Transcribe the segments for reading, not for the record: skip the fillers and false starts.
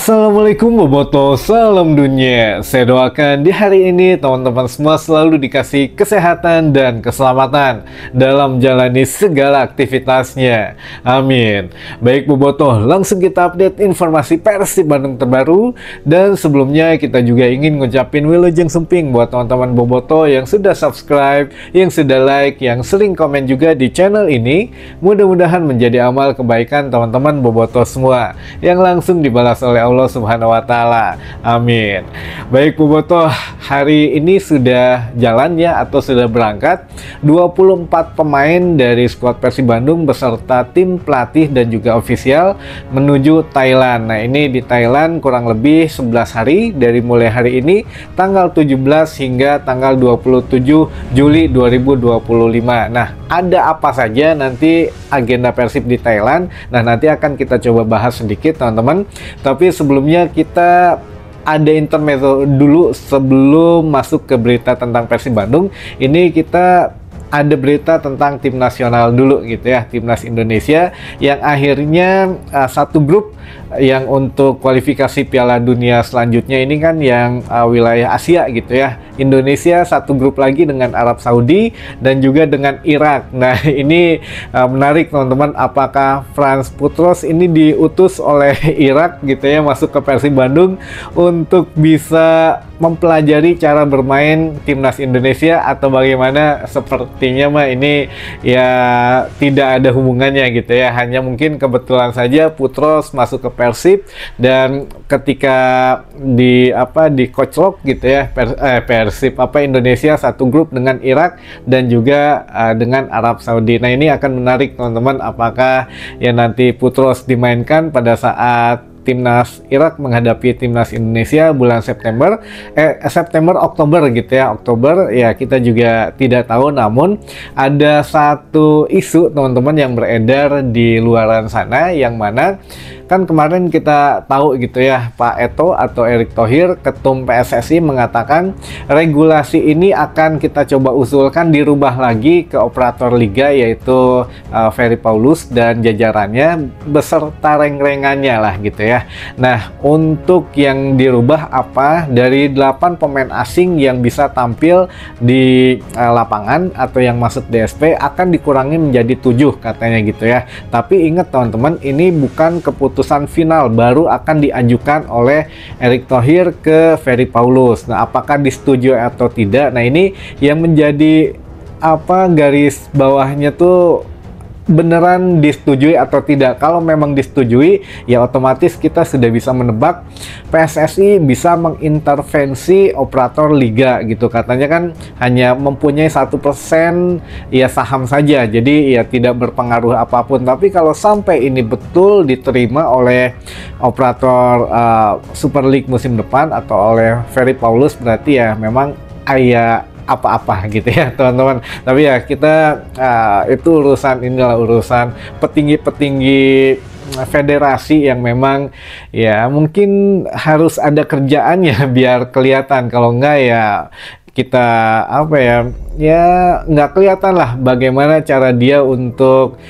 Assalamualaikum Boboto, salam dunia. Saya doakan di hari ini teman-teman semua selalu dikasih kesehatan dan keselamatan dalam menjalani segala aktivitasnya. Amin. Baik Boboto, langsung kita update informasi Persib Bandung terbaru. Dan sebelumnya kita juga ingin ngucapin wilujeng sumping buat teman-teman Boboto yang sudah subscribe, yang sudah like, yang sering komen juga di channel ini. Mudah-mudahan menjadi amal kebaikan teman-teman Boboto semua yang langsung dibalas oleh Allah Subhanahu wa Ta'ala. Amin. Baik Boboto, hari ini sudah jalan ya atau sudah berangkat 24 pemain dari skuad Persib Bandung beserta tim pelatih dan juga ofisial menuju Thailand. Nah, ini di Thailand kurang lebih 11 hari dari mulai hari ini tanggal 17 hingga tanggal 27 Juli 2025. Nah, ada apa saja nanti agenda Persib di Thailand? Nah, nanti akan kita coba bahas sedikit teman-teman. Tapi sebelumnya kita ada intermezzo dulu sebelum masuk ke berita tentang Persib Bandung. Ini kita ada berita tentang tim nasional dulu gitu ya, timnas Indonesia yang akhirnya satu grup yang untuk kualifikasi Piala Dunia selanjutnya ini kan yang wilayah Asia gitu ya. Indonesia satu grup lagi dengan Arab Saudi dan juga dengan Irak. Nah, ini menarik teman-teman, apakah Frans Putros ini diutus oleh Irak gitu ya masuk ke Persib Bandung untuk bisa mempelajari cara bermain timnas Indonesia atau bagaimana? Sepertinya mah ini ya tidak ada hubungannya gitu ya, hanya mungkin kebetulan saja Putros masuk ke Persib dan ketika di koclok gitu ya Persib Indonesia satu grup dengan Irak dan juga dengan Arab Saudi. Nah, ini akan menarik teman-teman, apakah ya nanti Putros dimainkan pada saat timnas Irak menghadapi timnas Indonesia bulan September Oktober gitu ya. Oktober ya kita juga tidak tahu, namun ada satu isu teman-teman yang beredar di luaran sana yang mana kan kemarin kita tahu gitu ya, Pak Eto atau Erick Thohir, Ketum PSSI mengatakan regulasi ini akan kita coba usulkan dirubah lagi ke operator liga yaitu Ferry Paulus dan jajarannya beserta reng-rengannya lah gitu ya. Nah, untuk yang dirubah apa? Dari 8 pemain asing yang bisa tampil di lapangan atau yang masuk DSP akan dikurangi menjadi 7 katanya gitu ya. Tapi ingat teman-teman, ini bukan keputusan final, baru akan diajukan oleh Erick Thohir ke Ferry Paulus. Nah, apakah disetujui atau tidak? Nah, ini yang menjadi garis bawahnya tuh beneran disetujui atau tidak. Kalau memang disetujui, ya otomatis kita sudah bisa menebak PSSI bisa mengintervensi operator liga gitu. Katanya kan hanya mempunyai 1% ya saham saja, jadi ya tidak berpengaruh apapun. Tapi kalau sampai ini betul diterima oleh operator Super League musim depan atau oleh Ferry Paulus, berarti ya memang apa-apa gitu ya teman-teman. Tapi ya kita itu urusan petinggi-petinggi federasi yang memang ya mungkin harus ada kerjaannya biar kelihatan. Kalau enggak ya kita nggak kelihatan lah bagaimana cara dia untuk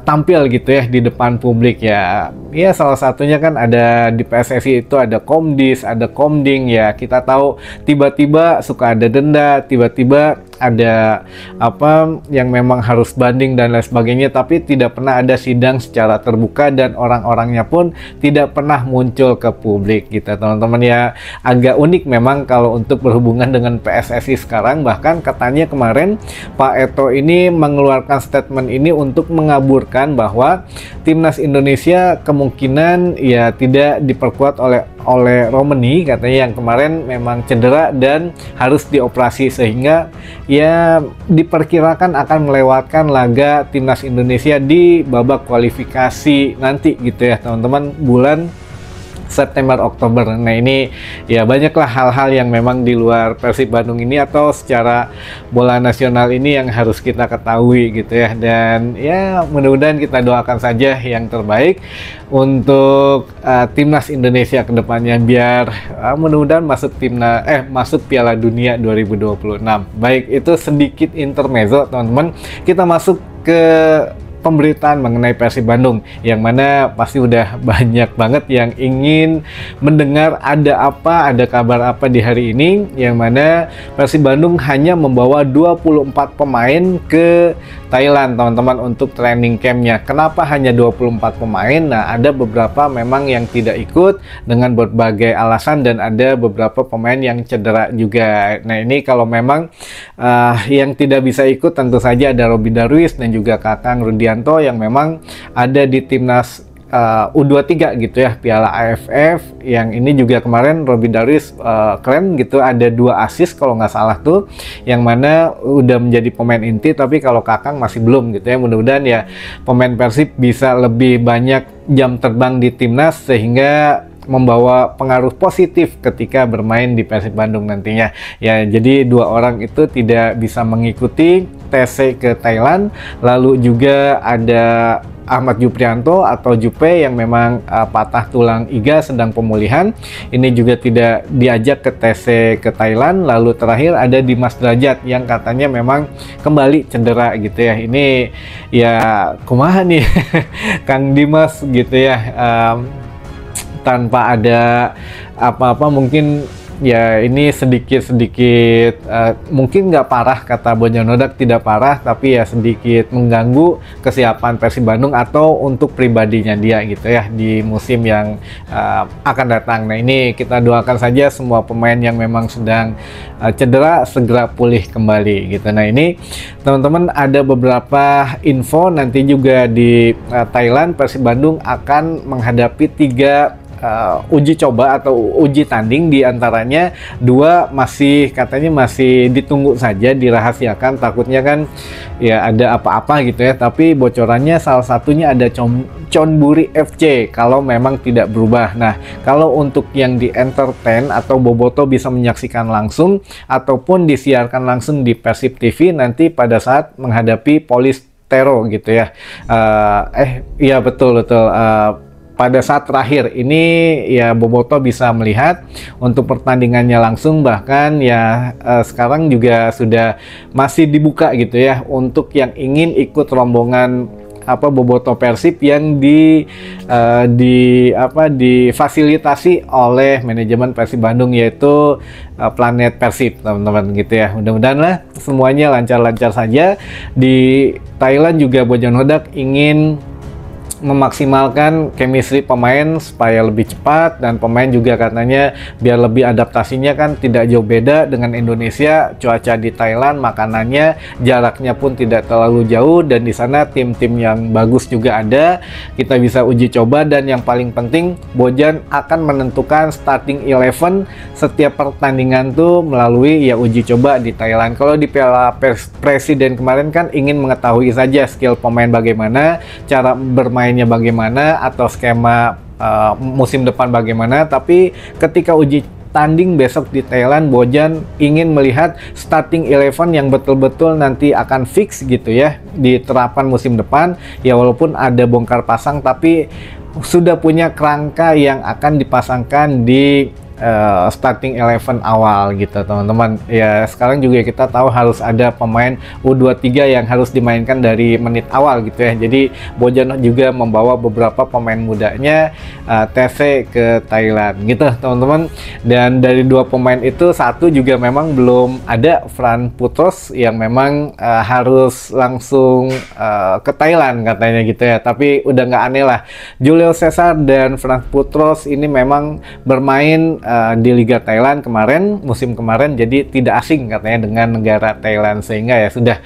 tampil gitu ya di depan publik ya. Ya salah satunya kan ada di PSSI itu ada Komdis, ada Komding ya. Kita tahu tiba-tiba suka ada denda, tiba-tiba ada yang memang harus banding dan lain sebagainya, tapi tidak pernah ada sidang secara terbuka dan orang-orangnya pun tidak pernah muncul ke publik gitu teman-teman ya. Agak unik memang kalau untuk berhubungan dengan PSSI sekarang. Bahkan katanya kemarin Pak Eto ini mengeluarkan statement ini untuk mengaburkan bahwa timnas Indonesia kemungkinan ya tidak diperkuat oleh Romani katanya, yang kemarin memang cedera dan harus dioperasi, sehingga ya diperkirakan akan melewatkan laga timnas Indonesia di babak kualifikasi nanti gitu ya teman-teman, bulan September Oktober. Nah, ini ya banyaklah hal-hal yang memang di luar Persib Bandung ini atau secara bola nasional ini yang harus kita ketahui gitu ya. Dan ya mudah-mudahan kita doakan saja yang terbaik untuk timnas Indonesia ke depannya, biar mudah-mudahan masuk Piala Dunia 2026. Baik, itu sedikit intermezzo teman-teman. Kita masuk ke pemberitaan mengenai Persib Bandung, yang mana pasti udah banyak banget yang ingin mendengar ada apa, ada kabar apa di hari ini, yang mana Persib Bandung hanya membawa 24 pemain ke Thailand teman-teman untuk training campnya. Kenapa hanya 24 pemain? Nah, ada beberapa memang yang tidak ikut dengan berbagai alasan, dan ada beberapa pemain yang cedera juga. Nah, ini kalau memang yang tidak bisa ikut tentu saja ada Robby Darwis dan juga Kakang Rudianto yang memang ada di timnas U23 gitu ya, Piala AFF. Yang ini juga kemarin Robby Darwis keren gitu, ada 2 assist kalau nggak salah tuh, yang mana udah menjadi pemain inti, tapi kalau Kakang masih belum gitu ya. Mudah-mudahan ya pemain Persib bisa lebih banyak jam terbang di timnas sehingga membawa pengaruh positif ketika bermain di Persib Bandung nantinya ya. Jadi 2 orang itu tidak bisa mengikuti TC ke Thailand. Lalu juga ada Ahmad Juprianto atau Jupe yang memang patah tulang iga sedang pemulihan, ini juga tidak diajak ke TC ke Thailand. Lalu terakhir ada Dimas Derajat yang katanya memang kembali cedera gitu ya. Ini ya kumaha nih Kang Dimas gitu ya, tanpa ada apa-apa mungkin ya. Ini sedikit mungkin nggak parah, kata Bojanodak tidak parah, tapi ya sedikit mengganggu kesiapan Persib Bandung atau untuk pribadinya dia gitu ya di musim yang akan datang. Nah, ini kita doakan saja semua pemain yang memang sedang cedera segera pulih kembali gitu. Nah, ini teman-teman ada beberapa info nanti juga di Thailand. Persib Bandung akan menghadapi 3 uji coba atau uji tanding, diantaranya 2 masih katanya masih ditunggu saja, dirahasiakan, takutnya kan ya ada apa-apa gitu ya. Tapi bocorannya salah satunya ada Chonburi FC kalau memang tidak berubah. Nah, kalau untuk yang di entertain atau Boboto bisa menyaksikan langsung ataupun disiarkan langsung di Persib TV nanti pada saat menghadapi Polistero gitu ya. Iya betul. Pada saat terakhir ini ya Boboto bisa melihat untuk pertandingannya langsung, bahkan ya sekarang juga sudah masih dibuka gitu ya untuk yang ingin ikut rombongan Boboto Persib yang difasilitasi oleh manajemen Persib Bandung, yaitu Planet Persib teman-teman gitu ya. Mudah-mudahan lah semuanya lancar-lancar saja. Di Thailand juga Bojanodak ingin memaksimalkan chemistry pemain supaya lebih cepat, dan pemain juga katanya biar lebih adaptasinya kan tidak jauh beda dengan Indonesia. Cuaca di Thailand, makanannya, jaraknya pun tidak terlalu jauh, dan di sana tim-tim yang bagus juga ada. Kita bisa uji coba, dan yang paling penting Bojan akan menentukan starting 11 setiap pertandingan tuh melalui ya uji coba di Thailand. Kalau di Piala Presiden kemarin kan ingin mengetahui saja skill pemain bagaimana, cara bermain bagaimana, atau skema musim depan bagaimana. Tapi ketika uji tanding besok di Thailand, Bojan ingin melihat starting 11 yang betul-betul nanti akan fix gitu ya di terapan musim depan. Ya walaupun ada bongkar pasang, tapi sudah punya kerangka yang akan dipasangkan di starting 11 awal gitu teman-teman. Ya sekarang juga kita tahu harus ada pemain U23 yang harus dimainkan dari menit awal gitu ya. Jadi Bojan juga membawa beberapa pemain mudanya TC ke Thailand gitu teman-teman. Dan dari 2 pemain itu, satu juga memang belum ada, Fran Putros, yang memang harus langsung ke Thailand katanya gitu ya. Tapi udah nggak aneh lah, Julio Cesar dan Fran Putros ini memang bermain di Liga Thailand kemarin, musim kemarin, jadi tidak asing katanya dengan negara Thailand, sehingga ya sudah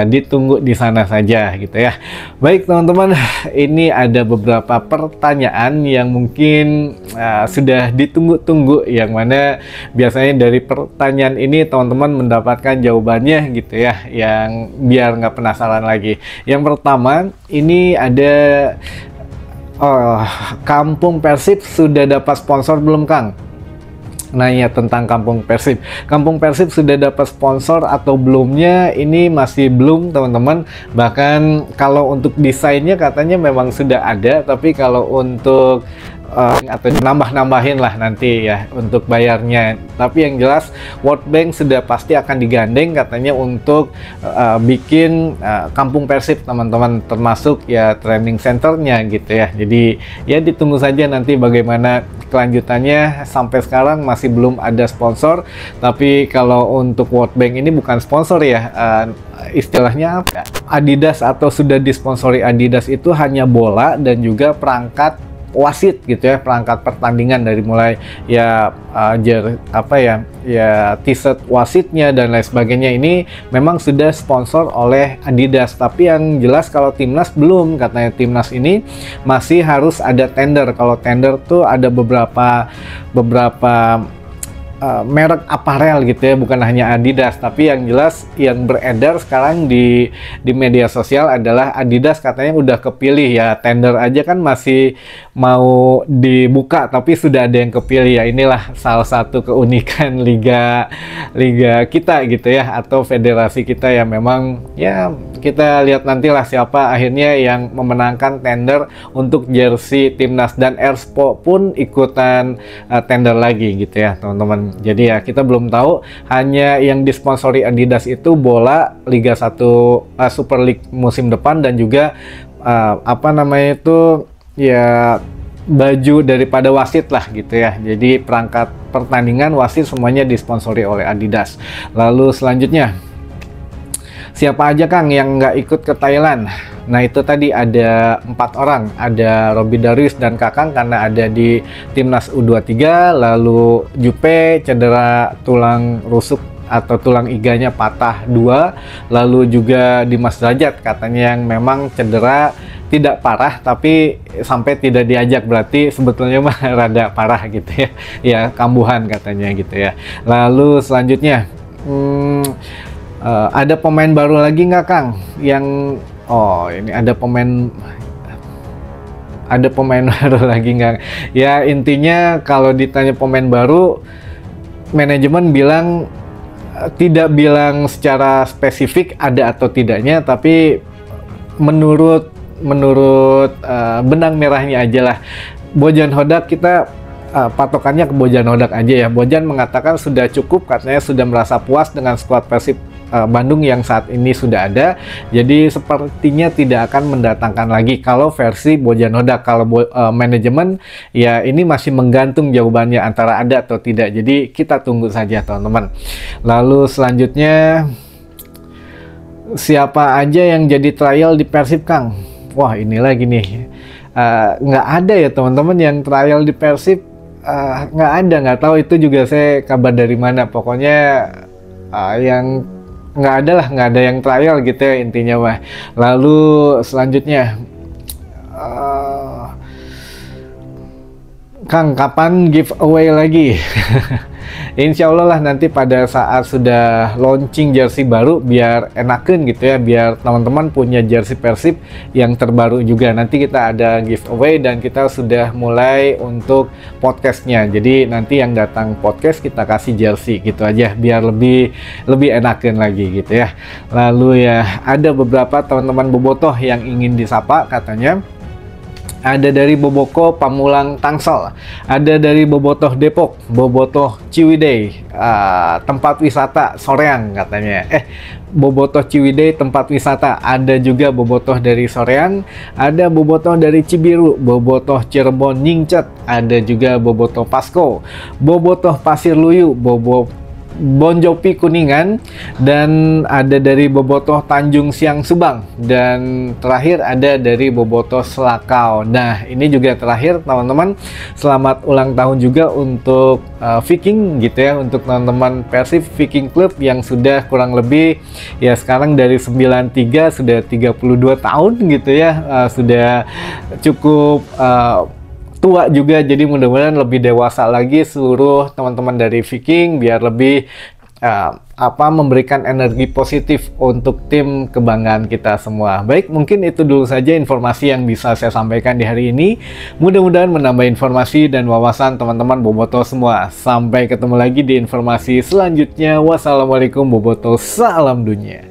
ditunggu di sana saja gitu ya. Baik teman-teman, ini ada beberapa pertanyaan yang mungkin sudah ditunggu-tunggu, yang mana biasanya dari pertanyaan ini teman-teman mendapatkan jawabannya gitu ya, yang biar nggak penasaran lagi. Yang pertama ini ada Kampung Persib sudah dapat sponsor belum Kang? Nanya tentang Kampung Persib. Kampung Persib sudah dapat sponsor atau belumnya, ini masih belum teman-teman. Bahkan kalau untuk desainnya katanya memang sudah ada, tapi kalau untuk atau nambah-nambahin lah nanti ya untuk bayarnya. Tapi yang jelas World Bank sudah pasti akan digandeng katanya untuk bikin kampung Persib teman-teman, termasuk ya training centernya gitu ya. Jadi ya ditunggu saja nanti bagaimana kelanjutannya. Sampai sekarang masih belum ada sponsor, tapi kalau untuk World Bank ini bukan sponsor ya, istilahnya apa? Adidas atau sudah disponsori Adidas itu hanya bola dan juga perangkat wasit gitu ya, perangkat pertandingan dari mulai ya t-shirt wasitnya dan lain sebagainya. Ini memang sudah sponsor oleh Adidas, tapi yang jelas kalau timnas belum, katanya timnas ini masih harus ada tender. Kalau tender tuh ada beberapa merek aparel gitu ya, bukan hanya Adidas. Tapi yang jelas yang beredar sekarang di media sosial adalah Adidas katanya udah kepilih ya. Tender aja kan masih mau dibuka tapi sudah ada yang kepilih ya. Inilah salah satu keunikan liga kita gitu ya, atau federasi kita ya. Memang ya kita lihat nantilah siapa akhirnya yang memenangkan tender untuk jersey timnas, dan Erspo pun ikutan tender lagi gitu ya teman-teman. Jadi ya kita belum tahu, hanya yang disponsori Adidas itu bola Liga 1 Super League musim depan, dan juga ya baju daripada wasit lah gitu ya. Jadi perangkat pertandingan wasit semuanya disponsori oleh Adidas. Lalu selanjutnya, siapa aja Kang yang nggak ikut ke Thailand? Nah itu tadi ada 4 orang, ada Robby Darwish dan Kakang karena ada di timnas U23, lalu Jupe cedera tulang rusuk atau tulang iganya patah 2, lalu juga Dimas Derajat katanya yang memang cedera tidak parah tapi sampai tidak diajak, berarti sebetulnya mah rada parah gitu ya, ya kambuhan katanya gitu ya. Lalu selanjutnya ada pemain baru lagi nggak Kang yang ini ada pemain baru lagi nggak? Ya intinya kalau ditanya pemain baru, manajemen bilang tidak bilang secara spesifik ada atau tidaknya, tapi menurut benang merahnya aja lah. Bojan Hodak kita patokannya ke Bojan Hodak aja ya. Bojan mengatakan sudah cukup, katanya sudah merasa puas dengan skuad Persib Bandung yang saat ini sudah ada. Jadi sepertinya tidak akan mendatangkan lagi kalau versi Bojan Hodak. Kalau manajemen ya ini masih menggantung jawabannya antara ada atau tidak. Jadi kita tunggu saja teman-teman. Lalu selanjutnya, siapa aja yang jadi trial di Persib Kang? Wah ini lagi nih, nggak ada ya teman-teman yang trial di Persib. Nggak ada, nggak tahu itu juga saya kabar dari mana. Pokoknya yang nggak ada yang trial gitu ya intinya mah. Lalu selanjutnya, Kang kapan giveaway lagi? Insya Allah lah nanti pada saat sudah launching jersey baru, biar enakan gitu ya, biar teman-teman punya jersey Persib yang terbaru juga. Nanti kita ada giveaway dan kita sudah mulai untuk podcastnya. Jadi nanti yang datang podcast kita kasih jersey gitu aja, biar lebih enakan lagi gitu ya. Lalu ya ada beberapa teman-teman bobotoh yang ingin disapa katanya. Ada dari Boboko Pamulang Tangsel, ada dari Bobotoh Depok, Bobotoh Ciwidey, tempat wisata Soreang katanya. Bobotoh Ciwidey tempat wisata, ada juga Bobotoh dari Soreang, ada Bobotoh dari Cibiru, Bobotoh Cirebon Nyingcet, ada juga Bobotoh Pasko, Bobotoh Pasir Luyu, Bonjopi Kuningan, dan ada dari Bobotoh Tanjung Siang Subang, dan terakhir ada dari Bobotoh Selakau. Nah ini juga terakhir teman-teman, selamat ulang tahun juga untuk Viking gitu ya, untuk teman-teman Persib Viking Club yang sudah kurang lebih ya sekarang dari 93 sudah 32 tahun gitu ya, sudah cukup tua juga. Jadi mudah-mudahan lebih dewasa lagi seluruh teman-teman dari Viking, biar lebih memberikan energi positif untuk tim kebanggaan kita semua. Baik, mungkin itu dulu saja informasi yang bisa saya sampaikan di hari ini. Mudah-mudahan menambah informasi dan wawasan teman-teman bobotoh semua. Sampai ketemu lagi di informasi selanjutnya. Wassalamualaikum bobotoh, salam dunia.